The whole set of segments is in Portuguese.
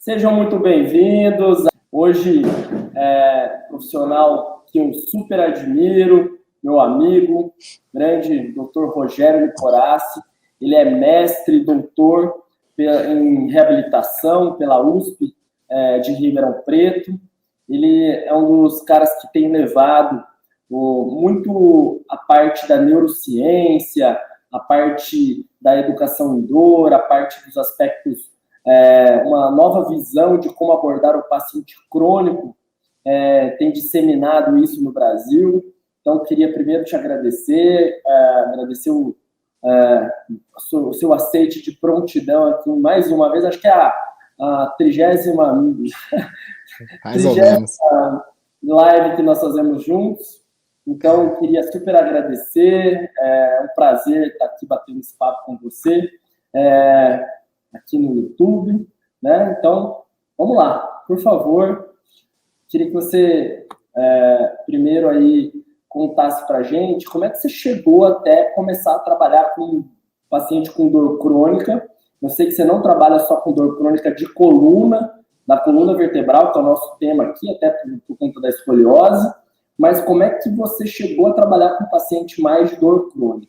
Sejam muito bem-vindos. Hoje, um profissional que eu super admiro, meu amigo, grande Dr. Rogério Nicoraci. Ele é mestre, doutor em reabilitação pela USP de Ribeirão Preto. Ele é um dos caras que tem levado muito a parte da neurociência, a parte da educação em dor, a parte dos aspectos, uma nova visão de como abordar o paciente crônico, tem disseminado isso no Brasil. Então, queria primeiro te agradecer, agradecer o seu aceite de prontidão aqui mais uma vez. Acho que é a 30ª live que nós fazemos juntos. Então, eu queria super agradecer. É um prazer estar aqui batendo esse papo com você, aqui no YouTube, né? Então, vamos lá. Por favor, queria que você primeiro aí contasse para a gente como é que você chegou até começar a trabalhar com paciente com dor crônica. Eu sei que você não trabalha só com dor crônica de coluna, da coluna vertebral, que é o nosso tema aqui, até por conta da escoliose, mas como é que você chegou a trabalhar com paciente mais de dor crônica?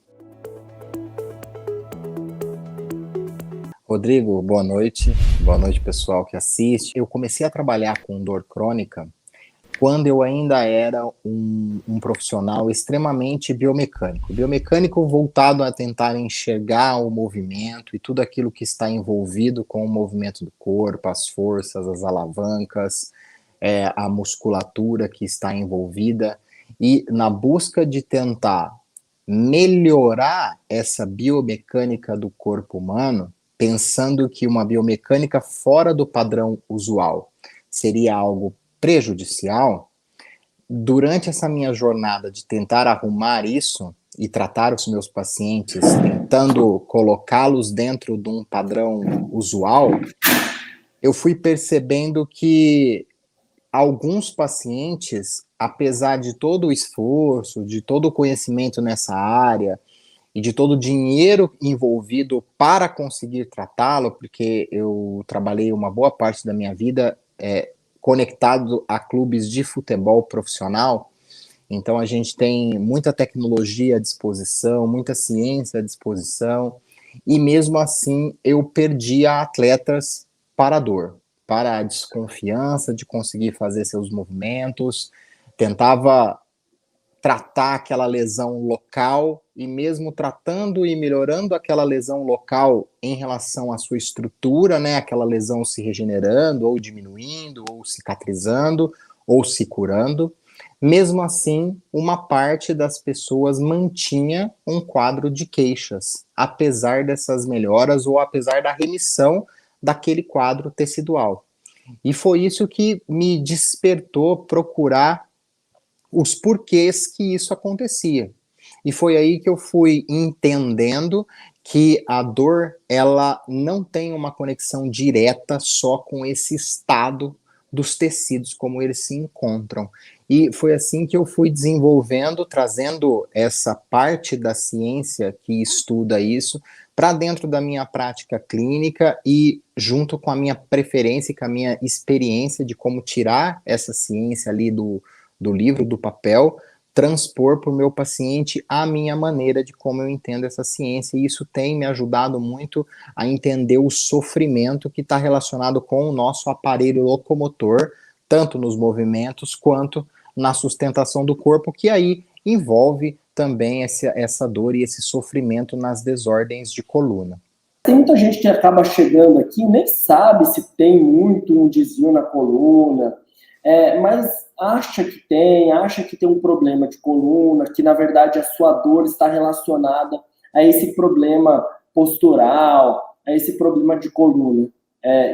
Rodrigo, boa noite. Boa noite, pessoal que assiste. Eu comecei a trabalhar com dor crônica quando eu ainda era um profissional extremamente biomecânico. Biomecânico voltado a tentar enxergar o movimento e tudo aquilo que está envolvido com o movimento do corpo, as forças, as alavancas, a musculatura que está envolvida, e na busca de tentar melhorar essa biomecânica do corpo humano, pensando que uma biomecânica fora do padrão usual seria algo prejudicial. Durante essa minha jornada de tentar arrumar isso e tratar os meus pacientes, tentando colocá-los dentro de um padrão usual, eu fui percebendo que alguns pacientes, apesar de todo o esforço, de todo o conhecimento nessa área e de todo o dinheiro envolvido para conseguir tratá-lo, porque eu trabalhei uma boa parte da minha vida conectado a clubes de futebol profissional, então a gente tem muita tecnologia à disposição, muita ciência à disposição, e mesmo assim eu perdia atletas para a dor, para a desconfiança de conseguir fazer seus movimentos, tentava tratar aquela lesão local, e mesmo tratando e melhorando aquela lesão local em relação à sua estrutura, né, aquela lesão se regenerando, ou diminuindo, ou cicatrizando, ou se curando, mesmo assim, uma parte das pessoas mantinha um quadro de queixas, apesar dessas melhoras, ou apesar da remissão daquele quadro tecidual. E foi isso que me despertou procurar os porquês que isso acontecia. E foi aí que eu fui entendendo que a dor, ela não tem uma conexão direta só com esse estado dos tecidos, como eles se encontram. E foi assim que eu fui desenvolvendo, trazendo essa parte da ciência que estuda isso para dentro da minha prática clínica, e junto com a minha preferência e com a minha experiência de como tirar essa ciência ali do livro, do papel, transpor para o meu paciente a minha maneira de como eu entendo essa ciência, e isso tem me ajudado muito a entender o sofrimento que está relacionado com o nosso aparelho locomotor, tanto nos movimentos quanto na sustentação do corpo, que aí envolve também essa dor e esse sofrimento nas desordens de coluna. Tem muita gente que acaba chegando aqui e nem sabe se tem muito um desvio na coluna, mas acha que tem um problema de coluna, que na verdade a sua dor está relacionada a esse problema postural, a esse problema de coluna.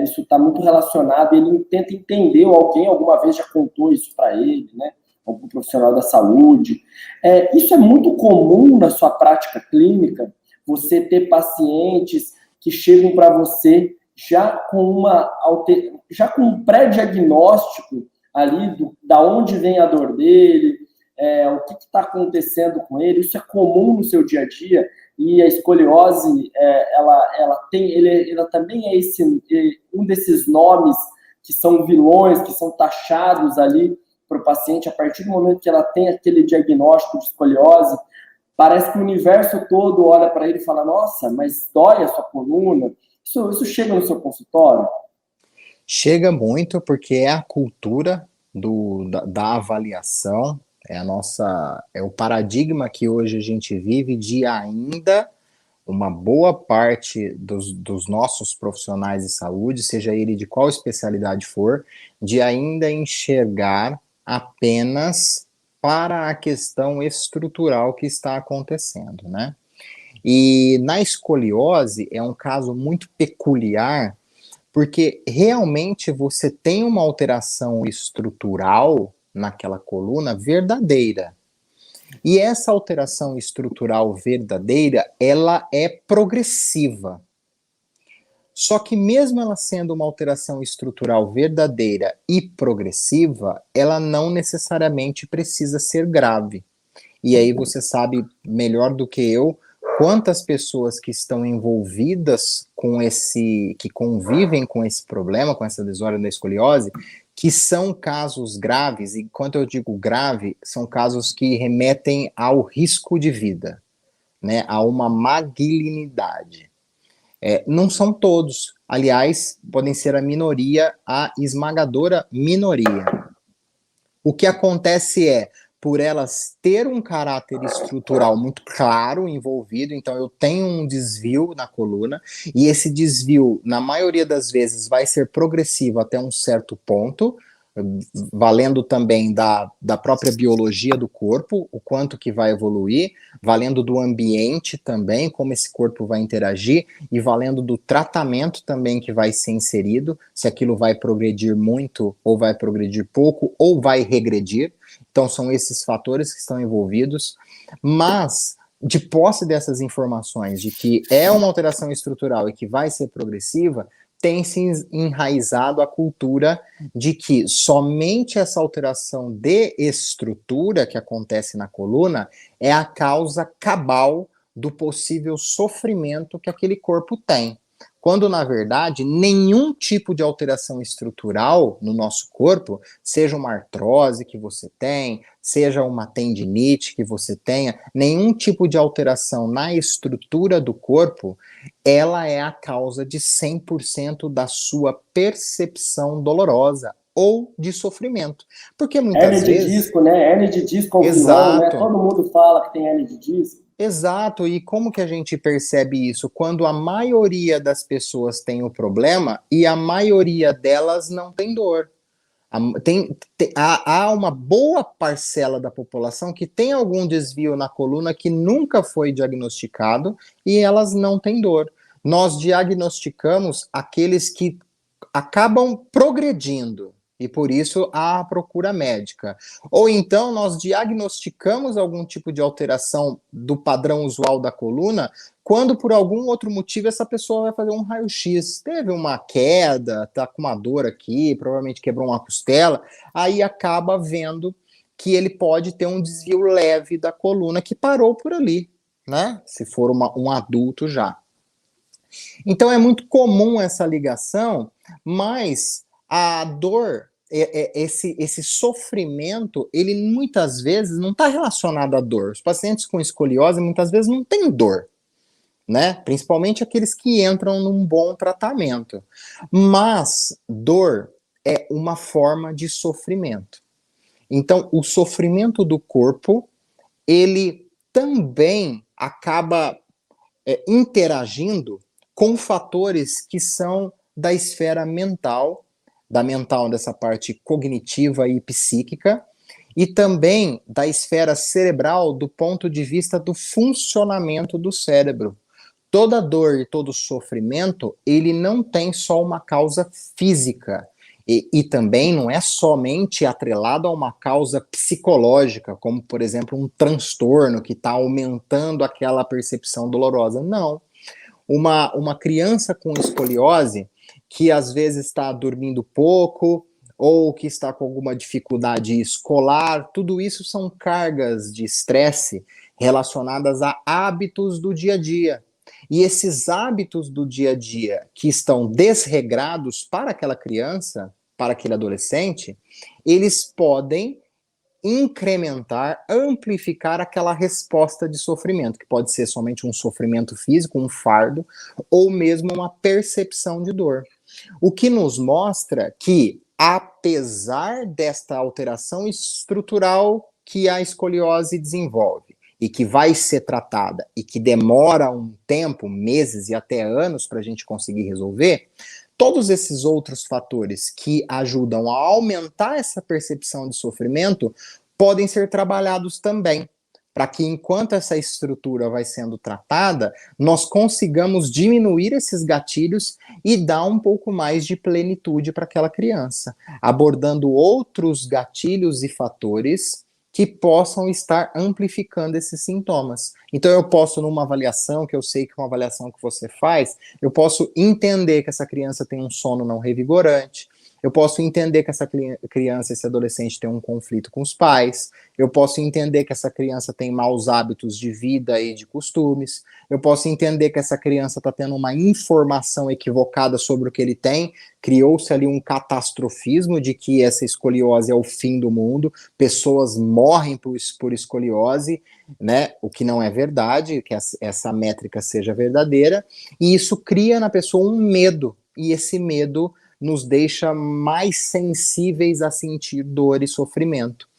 Isso está muito relacionado, ele tenta entender, ou alguém alguma vez já contou isso para ele, né? Algum profissional da saúde. Isso é muito comum na sua prática clínica, você ter pacientes que chegam para você já com um pré-diagnóstico ali da onde vem a dor dele, o que está acontecendo com ele. Isso é comum no seu dia a dia, e a escoliose, ela também é um desses nomes que são vilões, que são taxados ali para o paciente. A partir do momento que ela tem aquele diagnóstico de escoliose, parece que o universo todo olha para ele e fala, nossa, mas dói a sua coluna? Isso chega no seu consultório? Chega muito, porque é a cultura da avaliação, é o paradigma que hoje a gente vive de ainda uma boa parte dos nossos profissionais de saúde, seja ele de qual especialidade for, de ainda enxergar apenas para a questão estrutural que está acontecendo, né? E na escoliose é um caso muito peculiar, porque realmente você tem uma alteração estrutural naquela coluna verdadeira. E essa alteração estrutural verdadeira, ela é progressiva. Só que mesmo ela sendo uma alteração estrutural verdadeira e progressiva, ela não necessariamente precisa ser grave. E aí você sabe melhor do que eu quantas pessoas que estão envolvidas com que convivem com esse problema, com essa desordem da escoliose, que são casos graves, e quando eu digo grave, são casos que remetem ao risco de vida, né, a uma malignidade. Não são todos, aliás, podem ser a minoria, a esmagadora minoria. O que acontece por elas ter um caráter estrutural muito claro envolvido, então eu tenho um desvio na coluna, e esse desvio, na maioria das vezes, vai ser progressivo até um certo ponto, valendo também da própria biologia do corpo, o quanto que vai evoluir, valendo do ambiente também, como esse corpo vai interagir, e valendo do tratamento também que vai ser inserido, se aquilo vai progredir muito, ou vai progredir pouco, ou vai regredir. Então são esses fatores que estão envolvidos, mas de posse dessas informações de que é uma alteração estrutural e que vai ser progressiva, tem se enraizado a cultura de que somente essa alteração de estrutura que acontece na coluna é a causa cabal do possível sofrimento que aquele corpo tem. Quando, na verdade, nenhum tipo de alteração estrutural no nosso corpo, seja uma artrose que você tem, seja uma tendinite que você tenha, nenhum tipo de alteração na estrutura do corpo, ela é a causa de 100% da sua percepção dolorosa ou de sofrimento. Porque muitas Hernia de vezes... disco, né? Hernia de disco é o vilão, né? Exato. Todo mundo fala que tem hernia de disco. Exato, e como que a gente percebe isso? Quando a maioria das pessoas tem o problema e a maioria delas não tem dor. Há uma boa parcela da população que tem algum desvio na coluna que nunca foi diagnosticado e elas não têm dor. Nós diagnosticamos aqueles que acabam progredindo, e por isso há a procura médica. Ou então nós diagnosticamos algum tipo de alteração do padrão usual da coluna, quando por algum outro motivo essa pessoa vai fazer um raio-x. Teve uma queda, tá com uma dor aqui, provavelmente quebrou uma costela, aí acaba vendo que ele pode ter um desvio leve da coluna que parou por ali, né? Se for um adulto já. Então é muito comum essa ligação, mas a dor, esse sofrimento, ele muitas vezes não está relacionado à dor. Os pacientes com escoliose muitas vezes não têm dor, né? Principalmente aqueles que entram num bom tratamento. Mas dor é uma forma de sofrimento. Então, o sofrimento do corpo, ele também acaba interagindo com fatores que são da esfera mental, dessa parte cognitiva e psíquica, e também da esfera cerebral do ponto de vista do funcionamento do cérebro. Toda dor e todo sofrimento, ele não tem só uma causa física, e também não é somente atrelado a uma causa psicológica, como, por exemplo, um transtorno que está aumentando aquela percepção dolorosa. Não. Uma criança com escoliose, que às vezes está dormindo pouco, ou que está com alguma dificuldade escolar, tudo isso são cargas de estresse relacionadas a hábitos do dia a dia. E esses hábitos do dia a dia que estão desregrados para aquela criança, para aquele adolescente, eles podem incrementar, amplificar aquela resposta de sofrimento, que pode ser somente um sofrimento físico, um fardo, ou mesmo uma percepção de dor. O que nos mostra que, apesar desta alteração estrutural que a escoliose desenvolve, e que vai ser tratada, e que demora um tempo, meses e até anos para a gente conseguir resolver, todos esses outros fatores que ajudam a aumentar essa percepção de sofrimento podem ser trabalhados também, para que enquanto essa estrutura vai sendo tratada, nós consigamos diminuir esses gatilhos e dar um pouco mais de plenitude para aquela criança, abordando outros gatilhos e fatores que possam estar amplificando esses sintomas. Então eu posso, numa avaliação, que eu sei que é uma avaliação que você faz, eu posso entender que essa criança tem um sono não revigorante, eu posso entender que essa criança, esse adolescente tem um conflito com os pais, eu posso entender que essa criança tem maus hábitos de vida e de costumes, eu posso entender que essa criança está tendo uma informação equivocada sobre o que ele tem, criou-se ali um catastrofismo de que essa escoliose é o fim do mundo, pessoas morrem por escoliose, né? O que não é verdade, que essa métrica seja verdadeira, e isso cria na pessoa um medo, e esse medo nos deixa mais sensíveis a sentir dor e sofrimento.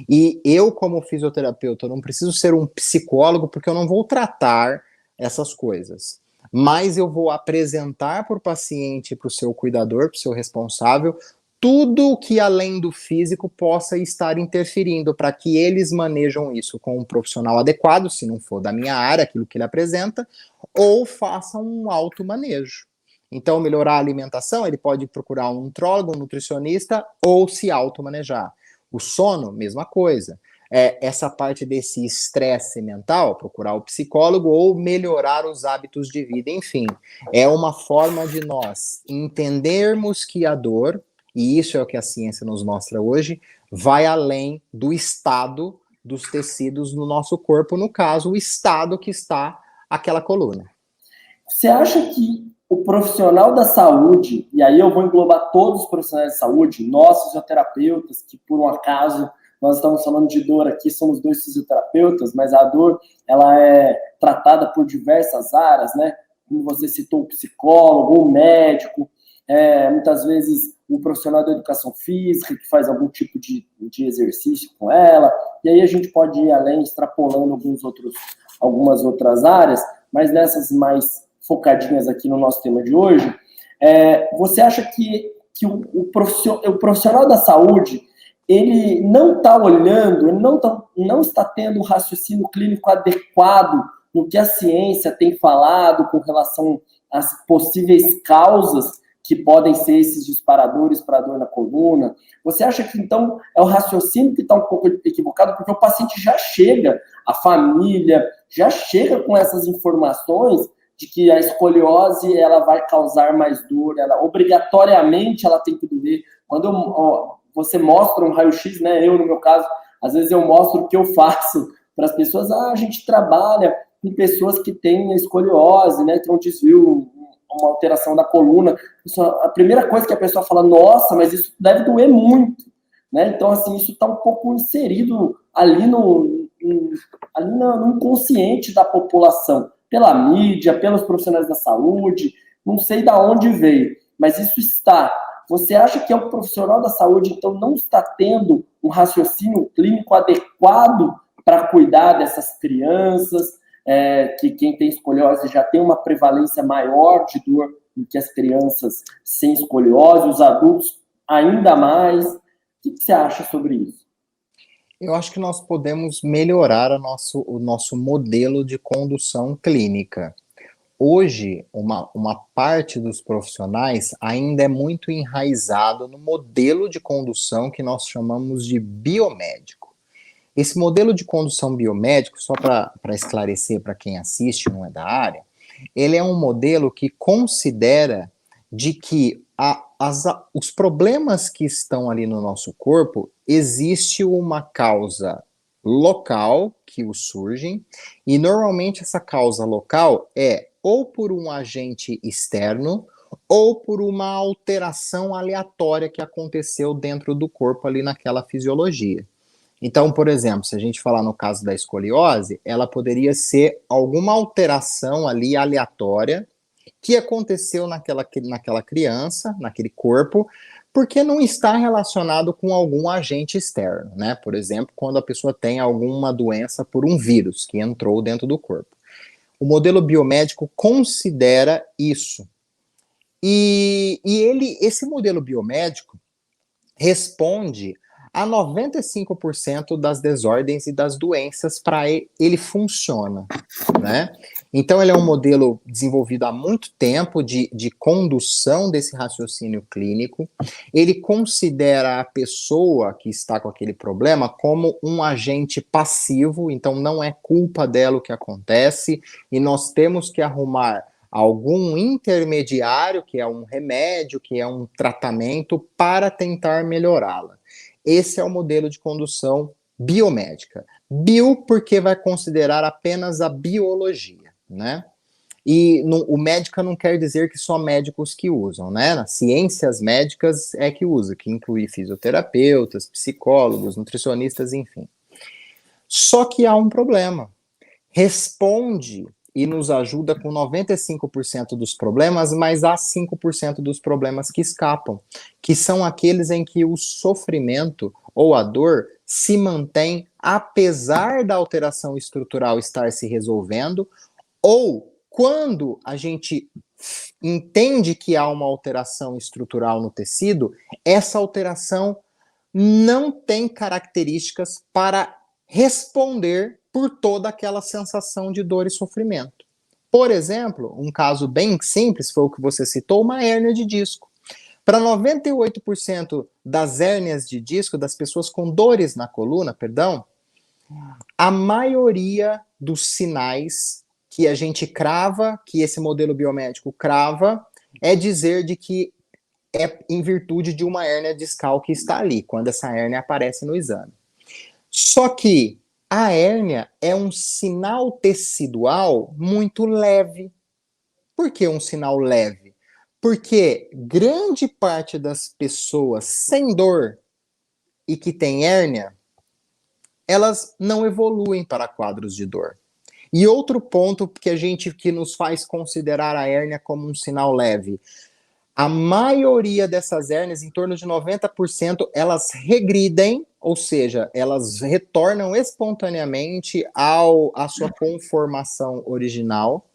E eu, como fisioterapeuta, não preciso ser um psicólogo, porque eu não vou tratar essas coisas. Mas eu vou apresentar para o paciente, para o seu cuidador, para o seu responsável, tudo que além do físico possa estar interferindo, para que eles manejam isso com um profissional adequado, se não for da minha área, aquilo que ele apresenta, ou façam um automanejo. Então, melhorar a alimentação, ele pode procurar um nutrólogo, um nutricionista, ou se automanejar. O sono, mesma coisa. Essa parte desse estresse mental, procurar o psicólogo ou melhorar os hábitos de vida, enfim. É uma forma de nós entendermos que a dor, e isso é o que a ciência nos mostra hoje, vai além do estado dos tecidos no nosso corpo, no caso, o estado que está aquela coluna. Você acha que o profissional da saúde, e aí eu vou englobar todos os profissionais de saúde, nós fisioterapeutas, que por um acaso nós estamos falando de dor aqui, somos 2 fisioterapeutas, mas a dor ela é tratada por diversas áreas, né? Como você citou, o psicólogo, o médico, muitas vezes o profissional da educação física, que faz algum tipo de exercício com ela, e aí a gente pode ir além, extrapolando algumas outras áreas, mas nessas mais focadinhas aqui no nosso tema de hoje, você acha que o profissional da saúde, ele não está olhando, ele não está tendo um raciocínio clínico adequado no que a ciência tem falado com relação às possíveis causas que podem ser esses disparadores para a dor na coluna? Você acha que, então, é o raciocínio que está um pouco equivocado, porque o paciente já chega, a família já chega com essas informações de que a escoliose ela vai causar mais dor, obrigatoriamente ela tem que doer. Quando você mostra um raio-x, né, eu no meu caso, às vezes eu mostro o que eu faço para as pessoas, a gente trabalha com pessoas que têm escoliose, né, que é um desvio, uma alteração da coluna. A primeira coisa que a pessoa fala, nossa, mas isso deve doer muito, né? Então, assim, isso está um pouco inserido ali no inconsciente da população, pela mídia, pelos profissionais da saúde, não sei de onde veio, mas isso está. Você acha que o profissional da saúde, então, não está tendo um raciocínio clínico adequado para cuidar dessas crianças, que quem tem escoliose já tem uma prevalência maior de dor do que as crianças sem escoliose, os adultos ainda mais? O que você acha sobre isso? Eu acho que nós podemos melhorar o nosso modelo de condução clínica. Hoje, uma parte dos profissionais ainda é muito enraizado no modelo de condução que nós chamamos de biomédico. Esse modelo de condução biomédico, só para esclarecer para quem assiste, não é da área, ele é um modelo que considera de que os problemas que estão ali no nosso corpo, existe uma causa local que o surgem, e normalmente essa causa local é ou por um agente externo, ou por uma alteração aleatória que aconteceu dentro do corpo ali naquela fisiologia. Então, por exemplo, se a gente falar no caso da escoliose, ela poderia ser alguma alteração ali aleatória que aconteceu naquela criança, naquele corpo, porque não está relacionado com algum agente externo, né? Por exemplo, quando a pessoa tem alguma doença por um vírus que entrou dentro do corpo. O modelo biomédico considera isso. E esse modelo biomédico responde a 95% das desordens e das doenças para ele funciona, né? Então ele é um modelo desenvolvido há muito tempo de condução desse raciocínio clínico. Ele considera a pessoa que está com aquele problema como um agente passivo, então não é culpa dela o que acontece, e nós temos que arrumar algum intermediário, que é um remédio, que é um tratamento, para tentar melhorá-la. Esse é o modelo de condução biomédica. Bio, porque vai considerar apenas a biologia, né? E o médica não quer dizer que só médicos que usam, né? Nas ciências médicas é que usa, que inclui fisioterapeutas, psicólogos, nutricionistas, enfim. Só que há um problema. Responde e nos ajuda com 95% dos problemas, mas há 5% dos problemas que escapam, que são aqueles em que o sofrimento ou a dor se mantém apesar da alteração estrutural estar se resolvendo, ou quando a gente entende que há uma alteração estrutural no tecido, essa alteração não tem características para responder por toda aquela sensação de dor e sofrimento. Por exemplo, um caso bem simples, foi o que você citou, uma hérnia de disco. Para 98% das hérnias de disco, das pessoas com dores na coluna, perdão, a maioria dos sinais que a gente crava, que esse modelo biomédico crava, é dizer de que é em virtude de uma hérnia discal que está ali, quando essa hérnia aparece no exame. Só que a hérnia é um sinal tecidual muito leve. Por que um sinal leve? Porque grande parte das pessoas sem dor e que tem hérnia, elas não evoluem para quadros de dor. E outro ponto que nos faz considerar a hérnia como um sinal leve, a maioria dessas hérnias, em torno de 90%, elas regridem, ou seja, elas retornam espontaneamente à sua conformação original.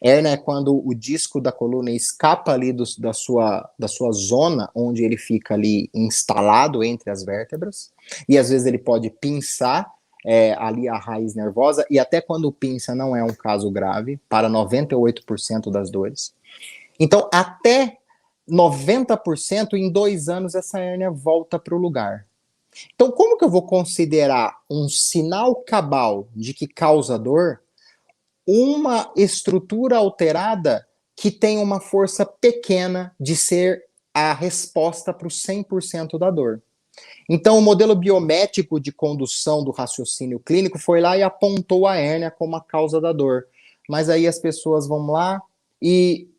Hérnia é quando o disco da coluna escapa ali da sua zona, onde ele fica ali instalado entre as vértebras, e às vezes ele pode pinçar ali a raiz nervosa, e até quando pinça não é um caso grave, para 98% das dores. Então, até 90%, em 2 anos, essa hérnia volta para o lugar. Então, como que eu vou considerar um sinal cabal de que causa dor uma estrutura alterada que tem uma força pequena de ser a resposta para o 100% da dor? Então, o modelo biométrico de condução do raciocínio clínico foi lá e apontou a hérnia como a causa da dor. Mas aí as pessoas vão lá e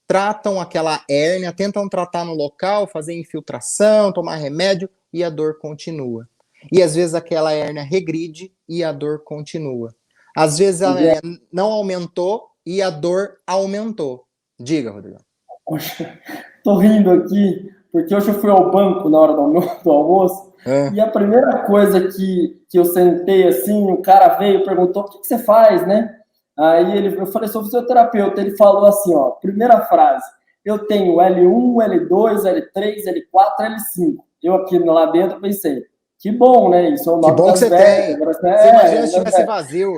tratam aquela hérnia, tentam tratar no local, fazer infiltração, tomar remédio, e a dor continua. E às vezes aquela hérnia regride e a dor continua. Às vezes a hérnia não aumentou e a dor aumentou. Diga, Rodrigo. Poxa, tô rindo aqui, porque hoje eu fui ao banco na hora do almoço, e a primeira coisa que eu sentei assim, o cara veio e perguntou, o que você faz, né? Aí eu falei, sou fisioterapeuta. Ele falou assim, ó, primeira frase, eu tenho L1, L2, L3, L4, L5. Eu aqui lá dentro pensei, que bom, né? Isso é o nome que bom que você tem. Você imagina se tivesse vazio.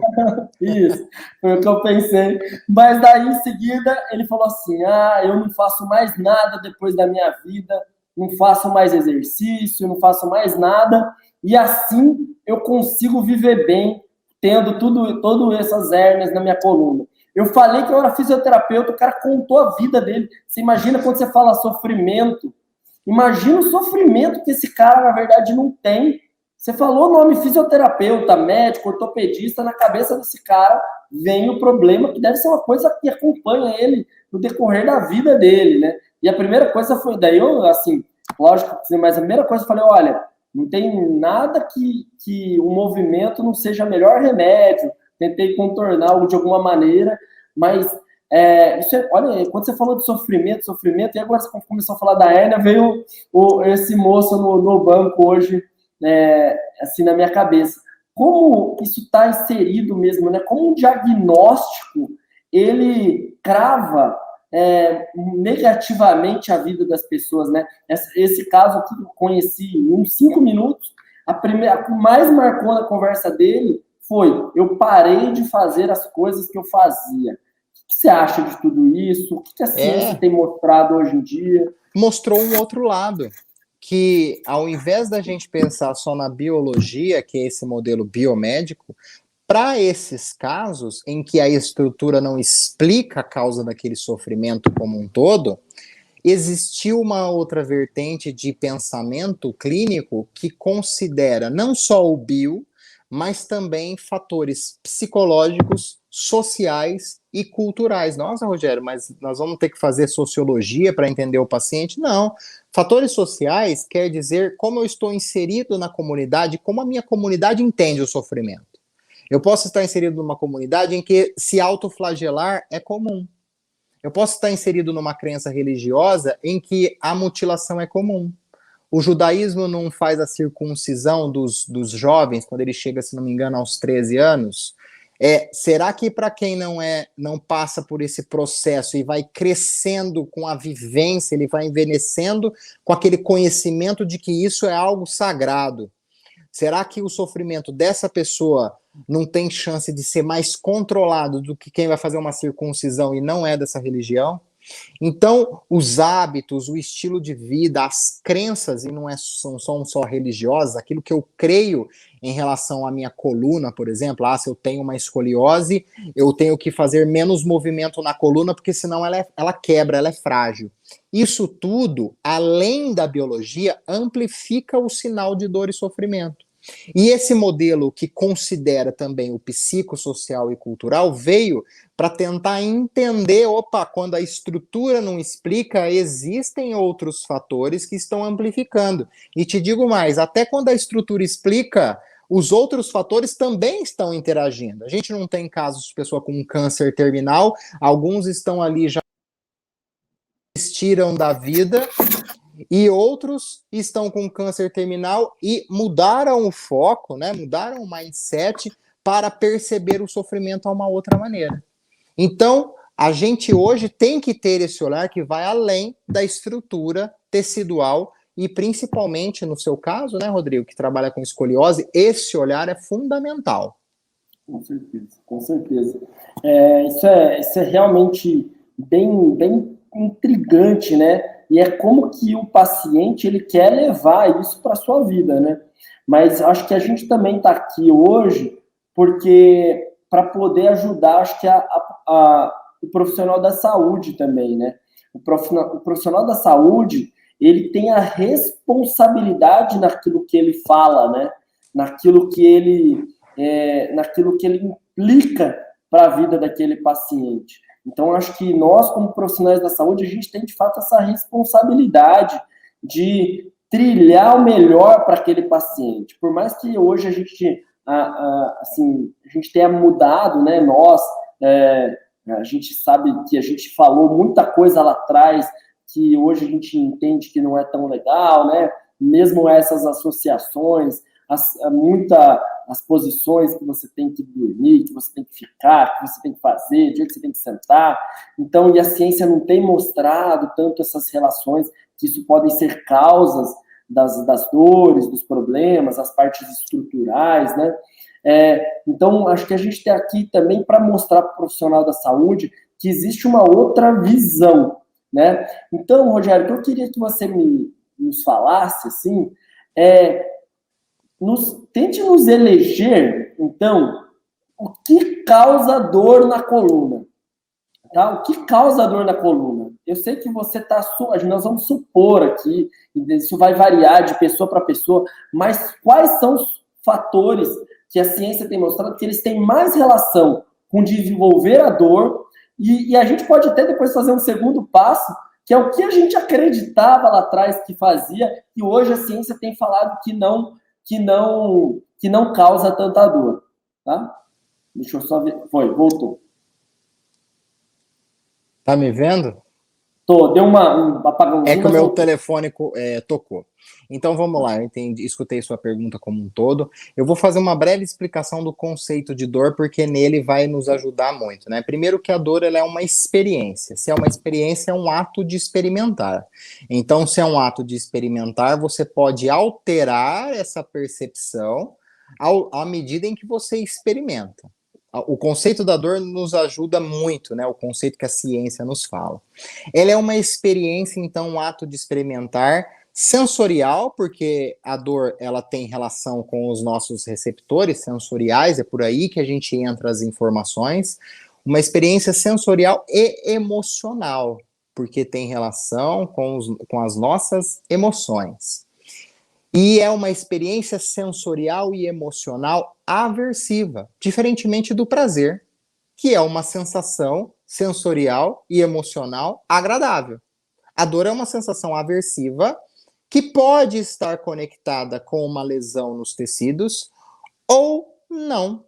Isso, foi o que eu pensei. Mas daí, em seguida, ele falou assim, eu não faço mais nada depois da minha vida, não faço mais exercício, não faço mais nada, e assim eu consigo viver bem, tendo todas essas hérnias na minha coluna. Eu falei que eu era fisioterapeuta, o cara contou a vida dele. Você imagina quando você fala sofrimento, imagina o sofrimento que esse cara, na verdade, não tem, Você falou o nome fisioterapeuta, médico, ortopedista, na cabeça desse cara vem o problema, que deve ser uma coisa que acompanha ele no decorrer da vida dele, né? E a primeira coisa foi, daí eu, assim, lógico, mas a primeira coisa eu falei, olha, não tem nada que o movimento não seja melhor remédio, tentei contornar algo de alguma maneira, mas olha, quando você falou de sofrimento, e agora você começou a falar da hérnia, veio esse moço no banco hoje, assim, na minha cabeça. Como isso está inserido mesmo, né? Como um diagnóstico, ele crava negativamente a vida das pessoas, né? Esse caso aqui que eu conheci em uns 5 minutos, a que mais marcou na conversa dele foi: eu parei de fazer as coisas que eu fazia. O que você acha de tudo isso? O que a ciência tem mostrado hoje em dia? Mostrou um outro lado, que ao invés da gente pensar só na biologia, que é esse modelo biomédico, para esses casos em que a estrutura não explica a causa daquele sofrimento como um todo, existiu uma outra vertente de pensamento clínico que considera não só o bio, mas também fatores psicológicos, sociais e culturais. Nossa, Rogério, mas nós vamos ter que fazer sociologia para entender o paciente? Não. Fatores sociais quer dizer como eu estou inserido na comunidade, como a minha comunidade entende o sofrimento. Eu posso estar inserido numa comunidade em que se autoflagelar é comum. Eu posso estar inserido numa crença religiosa em que a mutilação é comum. O judaísmo não faz a circuncisão dos jovens quando ele chega, se não me engano, aos 13 anos. Será que para quem não passa por esse processo e vai crescendo com a vivência, ele vai envelhecendo com aquele conhecimento de que isso é algo sagrado? Será que o sofrimento dessa pessoa não tem chance de ser mais controlado do que quem vai fazer uma circuncisão e não é dessa religião? Então, os hábitos, o estilo de vida, as crenças, e não são só religiosas, aquilo que eu creio em relação à minha coluna, por exemplo, se eu tenho uma escoliose, eu tenho que fazer menos movimento na coluna, porque senão ela quebra, ela é frágil. Isso tudo, além da biologia, amplifica o sinal de dor e sofrimento. E esse modelo que considera também o psicossocial e cultural veio para tentar entender, quando a estrutura não explica, existem outros fatores que estão amplificando. E te digo mais, até quando a estrutura explica, os outros fatores também estão interagindo. A gente não tem casos de pessoa com câncer terminal, alguns estão ali já desistiram da vida, e outros estão com câncer terminal e mudaram o foco, né? Mudaram o mindset para perceber o sofrimento de uma outra maneira. Então, a gente hoje tem que ter esse olhar que vai além da estrutura tecidual e principalmente, no seu caso, né, Rodrigo, que trabalha com escoliose, esse olhar é fundamental. Com certeza, com certeza. Isso é realmente bem intrigante, né? E é como que o paciente ele quer levar isso para a sua vida, né? Mas acho que a gente também está aqui hoje porque para poder ajudar, acho que o profissional da saúde também, né? O profissional da saúde, ele tem a responsabilidade naquilo que ele fala, né? Naquilo que ele implica para a vida daquele paciente. Então, acho que nós, como profissionais da saúde, a gente tem, de fato, essa responsabilidade de trilhar o melhor para aquele paciente. Por mais que hoje a gente tenha mudado, né? A gente sabe que a gente falou muita coisa lá atrás que hoje a gente entende que não é tão legal, né? Mesmo essas associações, as posições que você tem que dormir, que você tem que ficar, que você tem que fazer, o dia que você tem que sentar. Então, e a ciência não tem mostrado tanto essas relações, que isso podem ser causas das dores, dos problemas, as partes estruturais, né? Então, acho que a gente tem aqui também para mostrar para o profissional da saúde que existe uma outra visão, né? Então, Rogério, eu queria que você nos falasse, assim, tente nos eleger, então, o que causa dor na coluna. Tá? O que causa dor na coluna? eu sei que você está... Nós vamos supor aqui, isso vai variar de pessoa para pessoa, mas quais são os fatores que a ciência tem mostrado que eles têm mais relação com desenvolver a dor, e a gente pode até depois fazer um segundo passo, que é o que a gente acreditava lá atrás que fazia, e hoje a ciência tem falado que não causa tanta dor, tá? Deixa eu só ver. Voltou. Tá me vendo? Deu um apagãozinho. É que o meu telefone tocou. Então vamos lá, eu escutei sua pergunta como um todo. Eu vou fazer uma breve explicação do conceito de dor, porque nele vai nos ajudar muito, né? Primeiro que a dor ela é uma experiência. Se é uma experiência, é um ato de experimentar. Então, se é um ato de experimentar, você pode alterar essa percepção à medida em que você experimenta. O conceito da dor nos ajuda muito, né? O conceito que a ciência nos fala. Ela é uma experiência, então, um ato de experimentar, sensorial, porque a dor ela tem relação com os nossos receptores sensoriais, é por aí que a gente entra as informações. Uma experiência sensorial e emocional, porque tem relação com as nossas emoções. E é uma experiência sensorial e emocional aversiva, diferentemente do prazer, que é uma sensação sensorial e emocional agradável. A dor é uma sensação aversiva que pode estar conectada com uma lesão nos tecidos ou não.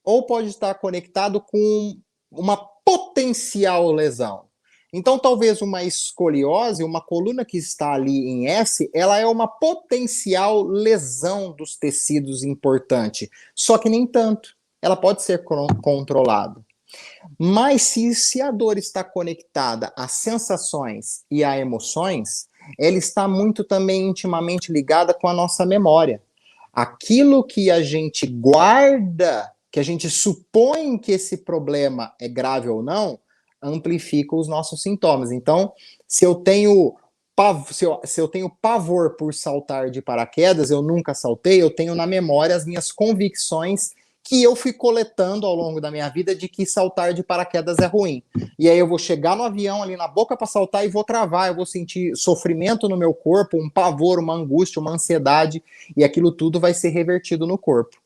Ou pode estar conectado com uma potencial lesão. Então, talvez uma escoliose, uma coluna que está ali em S, ela é uma potencial lesão dos tecidos importante, só que nem tanto. Ela pode ser controlada. Mas se a dor está conectada a sensações e a emoções, ela está muito também intimamente ligada com a nossa memória. Aquilo que a gente guarda, que a gente supõe que esse problema é grave ou não, amplifica os nossos sintomas. Então, se eu tenho pavor por saltar de paraquedas, eu nunca saltei, eu tenho na memória as minhas convicções que eu fui coletando ao longo da minha vida de que saltar de paraquedas é ruim. E aí eu vou chegar no avião ali na boca para saltar e vou travar, eu vou sentir sofrimento no meu corpo, um pavor, uma angústia, uma ansiedade, e aquilo tudo vai ser revertido no corpo.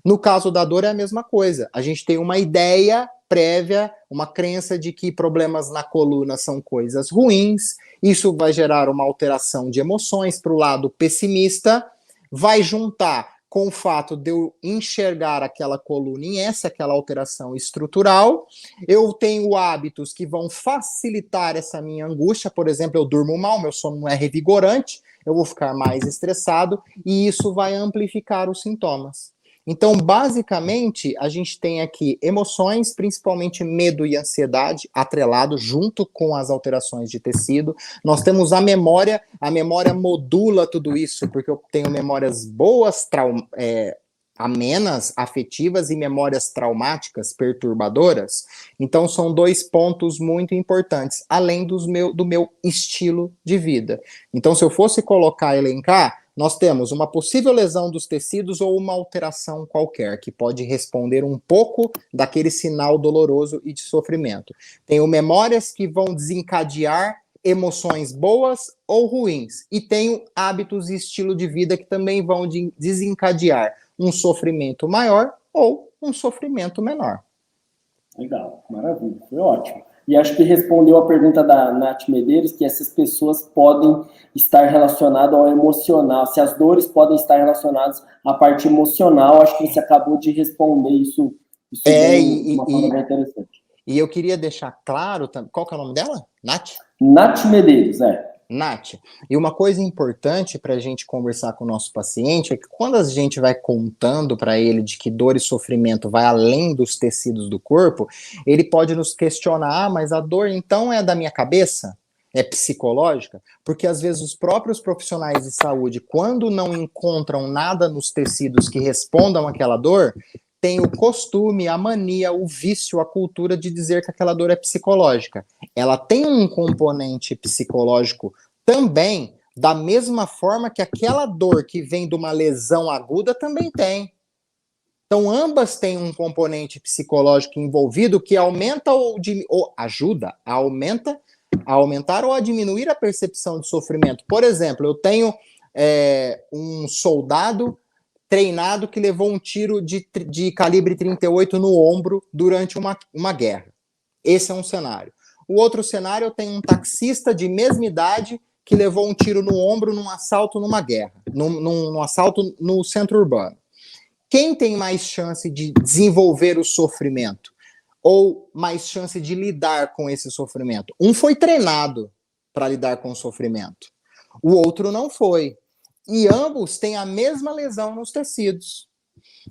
No caso da dor é a mesma coisa. A gente tem uma ideia prévia, uma crença de que problemas na coluna são coisas ruins, isso vai gerar uma alteração de emoções para o lado pessimista, vai juntar com o fato de eu enxergar aquela coluna em S, aquela alteração estrutural, eu tenho hábitos que vão facilitar essa minha angústia, por exemplo, eu durmo mal, meu sono não é revigorante, eu vou ficar mais estressado, e isso vai amplificar os sintomas. Então, basicamente, a gente tem aqui emoções, principalmente medo e ansiedade, atrelado junto com as alterações de tecido. Nós temos a memória modula tudo isso, porque eu tenho memórias boas, amenas, afetivas e memórias traumáticas, perturbadoras. Então, são dois pontos muito importantes, além do meu estilo de vida. Então, se eu fosse elencar, nós temos uma possível lesão dos tecidos ou uma alteração qualquer, que pode responder um pouco daquele sinal doloroso e de sofrimento. Tenho memórias que vão desencadear emoções boas ou ruins. E tenho hábitos e estilo de vida que também vão desencadear um sofrimento maior ou um sofrimento menor. Legal, maravilha, foi ótimo. E acho que respondeu a pergunta da Nath Medeiros, que essas pessoas podem estar relacionadas ao emocional, se as dores podem estar relacionadas à parte emocional. Acho que você acabou de responder isso de uma forma bem interessante. E eu queria deixar claro, qual que é o nome dela? Nath? Nath Medeiros, Nath, e uma coisa importante para a gente conversar com o nosso paciente é que quando a gente vai contando para ele de que dor e sofrimento vai além dos tecidos do corpo, ele pode nos questionar, mas a dor então é da minha cabeça? É psicológica? Porque às vezes os próprios profissionais de saúde, quando não encontram nada nos tecidos que respondam àquela dor, tem o costume, a mania, o vício, a cultura de dizer que aquela dor é psicológica. Ela tem um componente psicológico também, da mesma forma que aquela dor que vem de uma lesão aguda também tem. Então, ambas têm um componente psicológico envolvido que aumenta aumenta a aumentar ou a diminuir a percepção de sofrimento. Por exemplo, eu tenho um soldado treinado que levou um tiro de calibre 38 no ombro durante uma guerra. Esse é um cenário. O outro cenário, eu tenho um taxista de mesma idade que levou um tiro no ombro num assalto numa guerra, num assalto no centro urbano. Quem tem mais chance de desenvolver o sofrimento? Ou mais chance de lidar com esse sofrimento? Um foi treinado para lidar com o sofrimento. O outro não foi. E ambos têm a mesma lesão nos tecidos.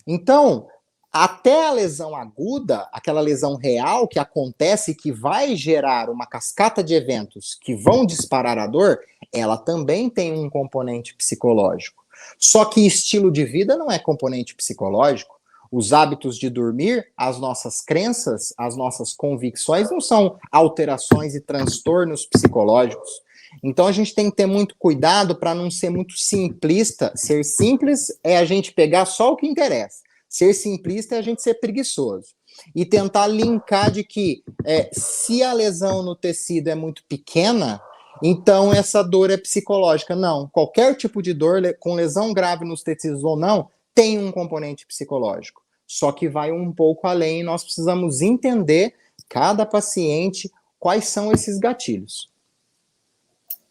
Então, até a lesão aguda, aquela lesão real que acontece e que vai gerar uma cascata de eventos que vão disparar a dor, ela também tem um componente psicológico. Só que estilo de vida não é componente psicológico. Os hábitos de dormir, as nossas crenças, as nossas convicções não são alterações e transtornos psicológicos. Então a gente tem que ter muito cuidado para não ser muito simplista. Ser simples é a gente pegar só o que interessa. Ser simplista é a gente ser preguiçoso. E tentar linkar de que se a lesão no tecido é muito pequena, então essa dor é psicológica. Não, qualquer tipo de dor, com lesão grave nos tecidos ou não, tem um componente psicológico. Só que vai um pouco além e nós precisamos entender, cada paciente, quais são esses gatilhos.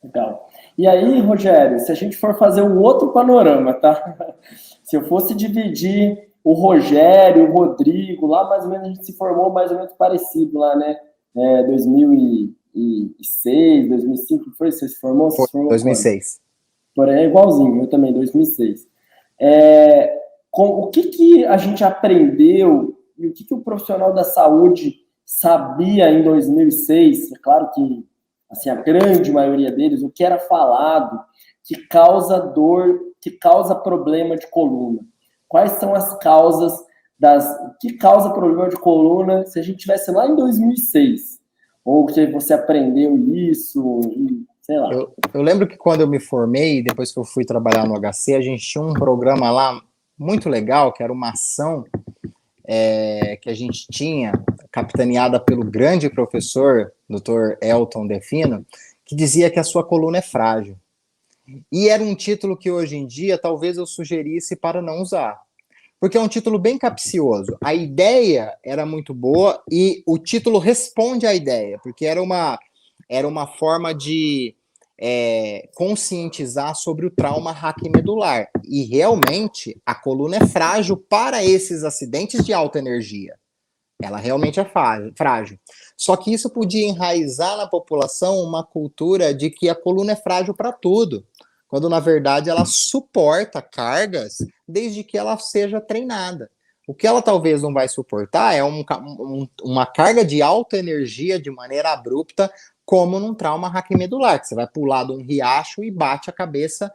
Legal. E aí, Rogério, se a gente for fazer um outro panorama, tá? Se eu fosse dividir o Rogério, o Rodrigo, lá mais ou menos a gente se formou mais ou menos parecido lá, né? 2006, 2005, foi? Você se formou? Foi, 2006. Porém, é igualzinho, eu também, 2006. O que a gente aprendeu e o que o profissional da saúde sabia em 2006? É claro que assim, a grande maioria deles, o que era falado que causa dor, que causa problema de coluna. Quais são as causas o que causa problema de coluna se a gente tivesse lá em 2006? Ou que você aprendeu isso, sei lá. Eu lembro que quando eu me formei, depois que eu fui trabalhar no HC, a gente tinha um programa lá muito legal, que era uma ação que a gente tinha, capitaneada pelo grande professor, Dr. Elton Defino, que dizia que a sua coluna é frágil. E era um título que hoje em dia talvez eu sugerisse para não usar, porque é um título bem capcioso. A ideia era muito boa e o título responde à ideia, porque era uma forma de conscientizar sobre o trauma raquimedular. E realmente a coluna é frágil para esses acidentes de alta energia. Ela realmente é frágil. Só que isso podia enraizar na população uma cultura de que a coluna é frágil para tudo, quando na verdade ela suporta cargas desde que ela seja treinada. O que ela talvez não vai suportar é uma carga de alta energia de maneira abrupta, como num trauma raquimedular, que você vai pular de um riacho e bate a cabeça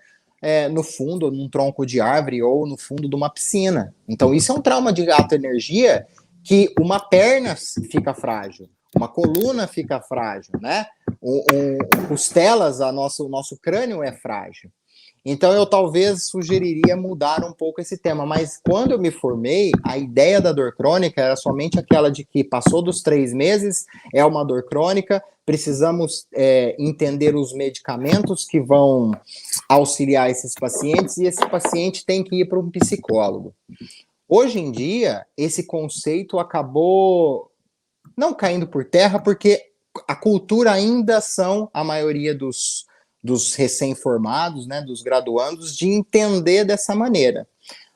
no fundo, num tronco de árvore ou no fundo de uma piscina. Então isso é um trauma de alta energia que uma perna fica frágil, uma coluna fica frágil, né? Costelas, o nosso crânio é frágil. Então eu talvez sugeriria mudar um pouco esse tema, mas quando eu me formei, a ideia da dor crônica era somente aquela de que passou dos 3 meses, é uma dor crônica, precisamos entender os medicamentos que vão auxiliar esses pacientes e esse paciente tem que ir para um psicólogo. Hoje em dia, esse conceito acabou não caindo por terra, porque a cultura ainda são a maioria dos recém-formados, né, dos graduandos, de entender dessa maneira.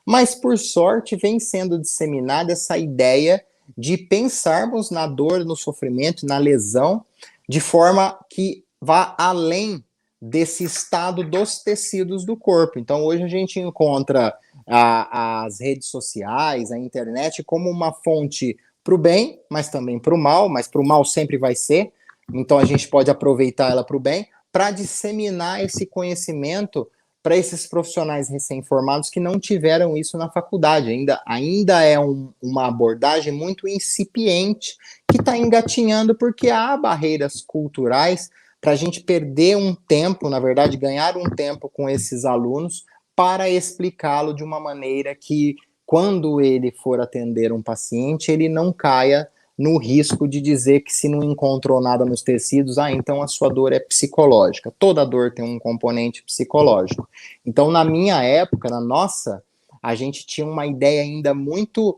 Mas, por sorte, vem sendo disseminada essa ideia de pensarmos na dor, no sofrimento, na lesão, de forma que vá além desse estado dos tecidos do corpo. Então, hoje a gente encontra as redes sociais, a internet, como uma fonte para o bem, mas também para o mal, mas para o mal sempre vai ser, então a gente pode aproveitar ela para o bem, para disseminar esse conhecimento para esses profissionais recém-formados que não tiveram isso na faculdade. Ainda é uma abordagem muito incipiente, que está engatinhando porque há barreiras culturais para a gente perder um tempo, na verdade, ganhar um tempo com esses alunos para explicá-lo de uma maneira que, quando ele for atender um paciente, ele não caia no risco de dizer que se não encontrou nada nos tecidos, então a sua dor é psicológica. Toda dor tem um componente psicológico. Então, na minha época, na nossa, a gente tinha uma ideia ainda muito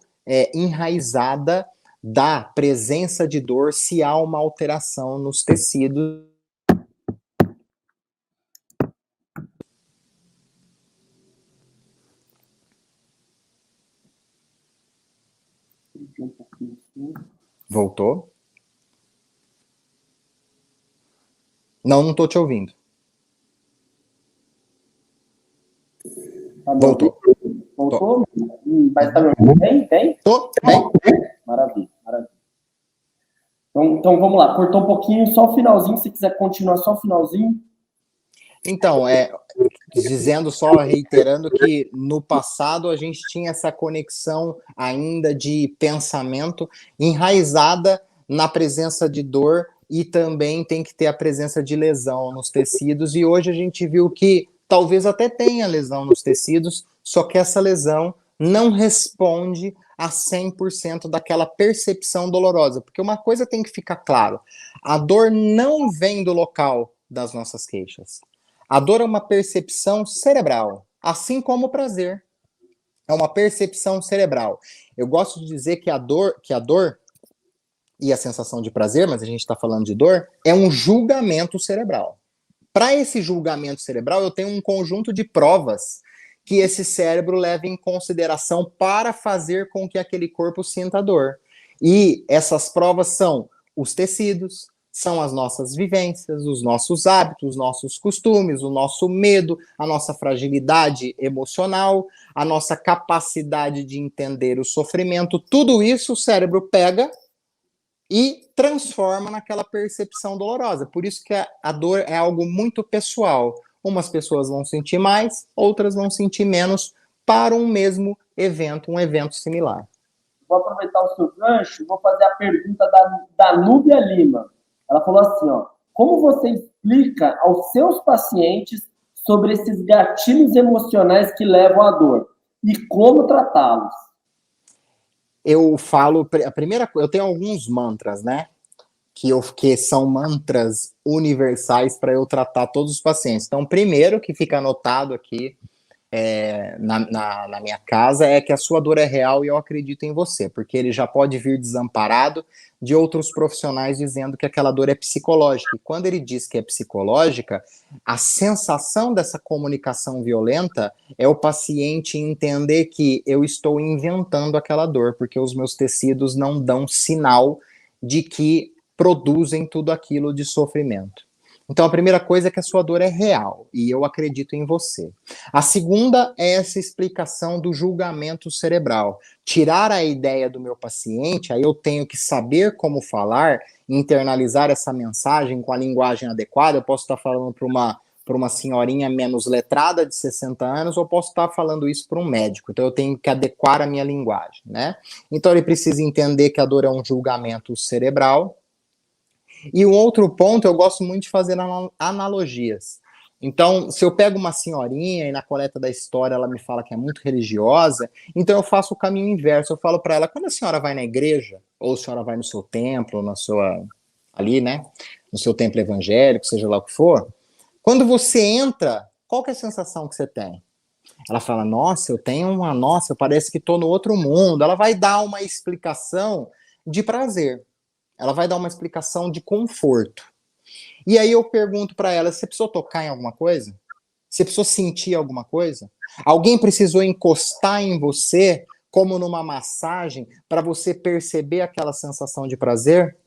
enraizada da presença de dor se há uma alteração nos tecidos. Voltou? Não estou te ouvindo. Voltou. Voltou? Mas tá me ouvindo bem? Tem? Tô, bem. Maravilha, maravilha. Então vamos lá, cortou um pouquinho, só o finalzinho, se quiser continuar só o finalzinho. Então, dizendo só, reiterando que no passado a gente tinha essa conexão ainda de pensamento enraizada na presença de dor e também tem que ter a presença de lesão nos tecidos, e hoje a gente viu que talvez até tenha lesão nos tecidos, só que essa lesão não responde a 100% daquela percepção dolorosa, porque uma coisa tem que ficar claro, a dor não vem do local das nossas queixas. A dor é uma percepção cerebral, assim como o prazer. É uma percepção cerebral. Eu gosto de dizer que a dor e a sensação de prazer, mas a gente está falando de dor, é um julgamento cerebral. Para esse julgamento cerebral, eu tenho um conjunto de provas que esse cérebro leva em consideração para fazer com que aquele corpo sinta dor. E essas provas são os tecidos, são as nossas vivências, os nossos hábitos, os nossos costumes, o nosso medo, a nossa fragilidade emocional, a nossa capacidade de entender o sofrimento. Tudo isso o cérebro pega e transforma naquela percepção dolorosa. Por isso que a dor é algo muito pessoal. Umas pessoas vão sentir mais, outras vão sentir menos para um mesmo evento, um evento similar. Vou aproveitar o seu gancho e vou fazer a pergunta da Núbia Lima. Ela falou assim, como você explica aos seus pacientes sobre esses gatilhos emocionais que levam à dor e como tratá-los? Eu falo, a primeira coisa, eu tenho alguns mantras, né? Que são mantras universais para eu tratar todos os pacientes. Então, primeiro que fica anotado aqui na minha casa é que a sua dor é real e eu acredito em você, porque ele já pode vir desamparado de outros profissionais dizendo que aquela dor é psicológica. E quando ele diz que é psicológica, a sensação dessa comunicação violenta é o paciente entender que eu estou inventando aquela dor, porque os meus tecidos não dão sinal de que produzem tudo aquilo de sofrimento. Então, a primeira coisa é que a sua dor é real e eu acredito em você. A segunda é essa explicação do julgamento cerebral. Tirar a ideia do meu paciente, aí eu tenho que saber como falar, internalizar essa mensagem com a linguagem adequada. Eu posso estar falando para uma senhorinha menos letrada de 60 anos, ou posso estar falando isso para um médico. Então, eu tenho que adequar a minha linguagem, né? Então, ele precisa entender que a dor é um julgamento cerebral. E um outro ponto, eu gosto muito de fazer analogias. Então, se eu pego uma senhorinha e na coleta da história ela me fala que é muito religiosa, então eu faço o caminho inverso. Eu falo para ela, quando a senhora vai na igreja, ou a senhora vai no seu templo, ali, né, no seu templo evangélico, seja lá o que for, quando você entra, qual que é a sensação que você tem? Ela fala, nossa, eu parece que estou no outro mundo. Ela vai dar uma explicação de prazer. Ela vai dar uma explicação de conforto. E aí eu pergunto para ela, você precisou tocar em alguma coisa? Você precisou sentir alguma coisa? Alguém precisou encostar em você, como numa massagem, para você perceber aquela sensação de prazer?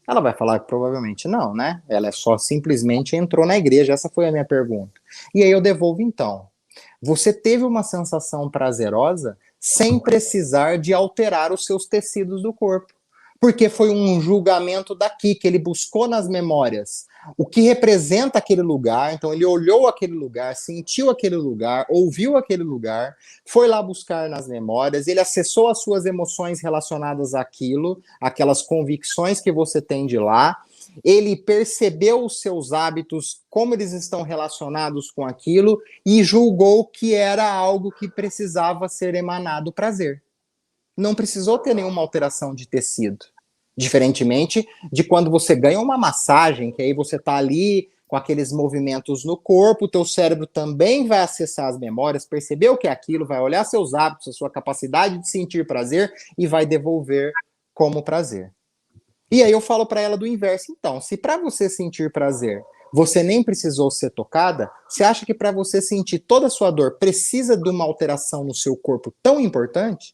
Ela vai falar que provavelmente não, né? Ela só simplesmente entrou na igreja, essa foi a minha pergunta. E aí eu devolvo então. Você teve uma sensação prazerosa sem precisar de alterar os seus tecidos do corpo. Porque foi um julgamento daqui, que ele buscou nas memórias o que representa aquele lugar. Então ele olhou aquele lugar, sentiu aquele lugar, ouviu aquele lugar, foi lá buscar nas memórias, ele acessou as suas emoções relacionadas àquilo, aquelas convicções que você tem de lá, ele percebeu os seus hábitos, como eles estão relacionados com aquilo, e julgou que era algo que precisava ser emanado prazer. Não precisou ter nenhuma alteração de tecido, Diferentemente de quando você ganha uma massagem, que aí você está ali com aqueles movimentos no corpo, o teu cérebro também vai acessar as memórias, perceber o que é aquilo, vai olhar seus hábitos, a sua capacidade de sentir prazer e vai devolver como prazer. E aí eu falo para ela do inverso, então, se para você sentir prazer, você nem precisou ser tocada, você acha que para você sentir toda a sua dor precisa de uma alteração no seu corpo tão importante?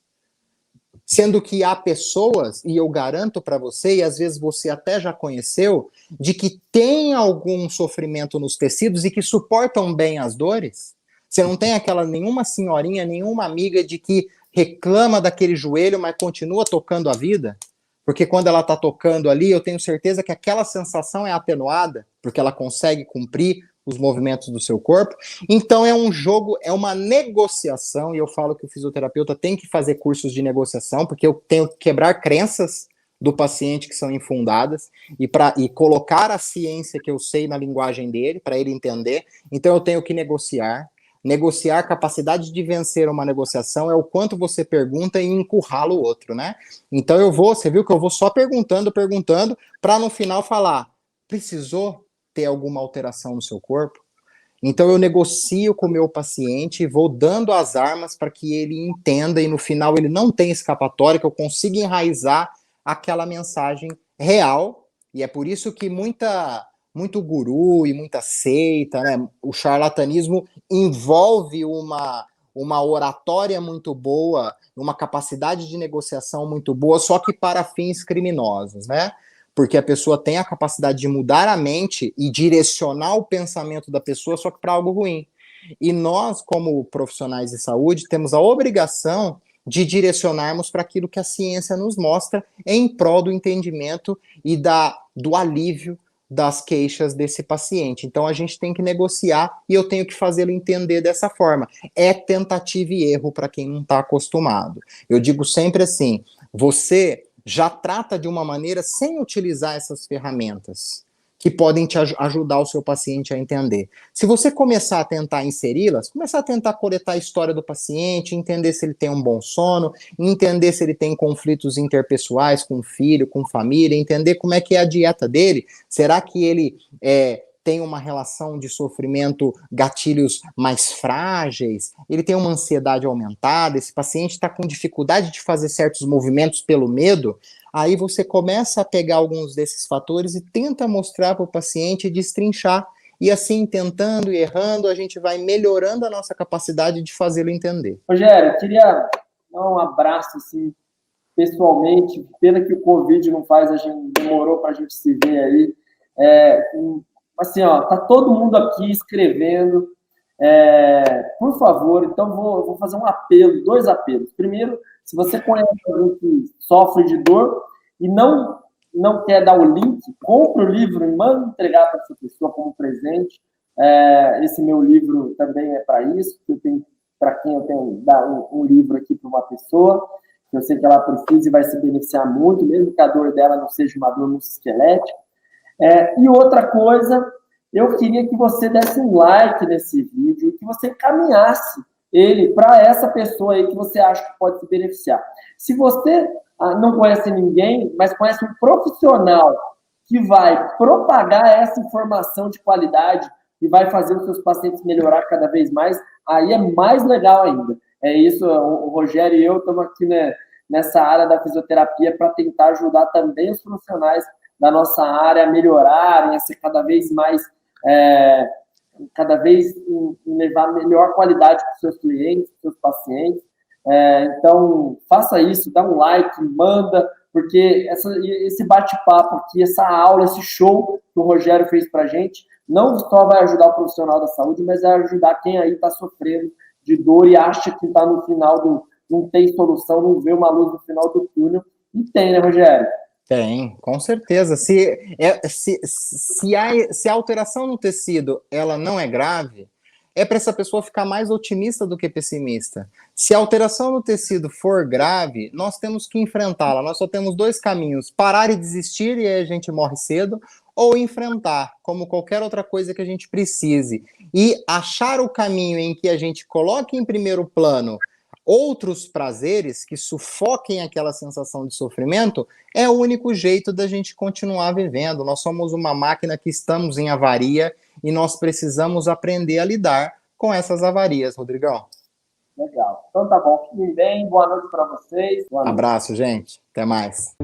Sendo que há pessoas, e eu garanto para você, e às vezes você até já conheceu, de que tem algum sofrimento nos tecidos e que suportam bem as dores. Você não tem aquela nenhuma senhorinha, nenhuma amiga de que reclama daquele joelho, mas continua tocando a vida? Porque quando ela está tocando ali, eu tenho certeza que aquela sensação é atenuada, porque ela consegue cumprir os movimentos do seu corpo. Então é um jogo, é uma negociação, e eu falo que o fisioterapeuta tem que fazer cursos de negociação, porque eu tenho que quebrar crenças do paciente que são infundadas e colocar a ciência que eu sei na linguagem dele, para ele entender. Então eu tenho que negociar. Negociar, capacidade de vencer uma negociação é o quanto você pergunta e encurrala o outro, né? Então você viu que eu vou só perguntando, para no final falar, precisou ter alguma alteração no seu corpo? Então eu negocio com o meu paciente e vou dando as armas para que ele entenda e no final ele não tenha escapatória, que eu consiga enraizar aquela mensagem real. E é por isso que muito guru e muita seita, né? O charlatanismo envolve uma oratória muito boa, uma capacidade de negociação muito boa, só que para fins criminosos, né? Porque a pessoa tem a capacidade de mudar a mente e direcionar o pensamento da pessoa, só que para algo ruim. E nós, como profissionais de saúde, temos a obrigação de direcionarmos para aquilo que a ciência nos mostra em prol do entendimento e do alívio das queixas desse paciente. Então a gente tem que negociar e eu tenho que fazê-lo entender dessa forma. É tentativa e erro para quem não está acostumado. Eu digo sempre assim, você já trata de uma maneira sem utilizar essas ferramentas que podem te ajudar o seu paciente a entender. Se você começar a tentar inseri-las, começar a tentar coletar a história do paciente, entender se ele tem um bom sono, entender se ele tem conflitos interpessoais com o filho, com família, entender como é que é a dieta dele, será que ele tem uma relação de sofrimento, gatilhos mais frágeis, ele tem uma ansiedade aumentada, esse paciente está com dificuldade de fazer certos movimentos pelo medo, aí você começa a pegar alguns desses fatores e tenta mostrar para o paciente e destrinchar, e assim, tentando e errando, a gente vai melhorando a nossa capacidade de fazê-lo entender. Rogério, eu queria dar um abraço, assim, pessoalmente, pena que o Covid não faz, a gente demorou para a gente se ver aí, assim, ó, tá todo mundo aqui escrevendo, por favor, então vou fazer um apelo, 2 apelos. Primeiro, se você conhece alguém que sofre de dor e não quer dar o link, compre o livro e manda entregar para essa pessoa como presente. Esse meu livro também é para isso, para quem eu tenho dar um livro aqui para uma pessoa, que eu sei que ela precisa e vai se beneficiar muito, mesmo que a dor dela não seja uma dor musculoesquelética. E outra coisa, eu queria que você desse um like nesse vídeo e que você encaminhasse ele para essa pessoa aí que você acha que pode se beneficiar. Se você não conhece ninguém, mas conhece um profissional que vai propagar essa informação de qualidade e vai fazer os seus pacientes melhorar cada vez mais, aí é mais legal ainda. É isso, o Rogério e eu estamos aqui, né, nessa área da fisioterapia para tentar ajudar também os profissionais da nossa área a melhorarem, a ser cada vez mais, cada vez levar melhor qualidade para os seus clientes, para os seus pacientes. Então, faça isso, dá um like, manda, porque esse bate-papo aqui, essa aula, esse show que o Rogério fez para a gente, não só vai ajudar o profissional da saúde, mas vai ajudar quem aí está sofrendo de dor e acha que está no final não tem solução, não vê uma luz no final do túnel. E tem, né, Rogério? Tem, com certeza. Se a alteração no tecido ela não é grave, é para essa pessoa ficar mais otimista do que pessimista. Se a alteração no tecido for grave, nós temos que enfrentá-la. Nós só temos 2 caminhos: parar e desistir, e aí a gente morre cedo, ou enfrentar, como qualquer outra coisa que a gente precise. E achar o caminho em que a gente coloque em primeiro plano outros prazeres que sufoquem aquela sensação de sofrimento, é o único jeito da gente continuar vivendo. Nós somos uma máquina que estamos em avaria e nós precisamos aprender a lidar com essas avarias, Rodrigão. Legal. Então tá bom. Fiquem bem. Boa noite para vocês. Boa noite. Abraço, gente. Até mais.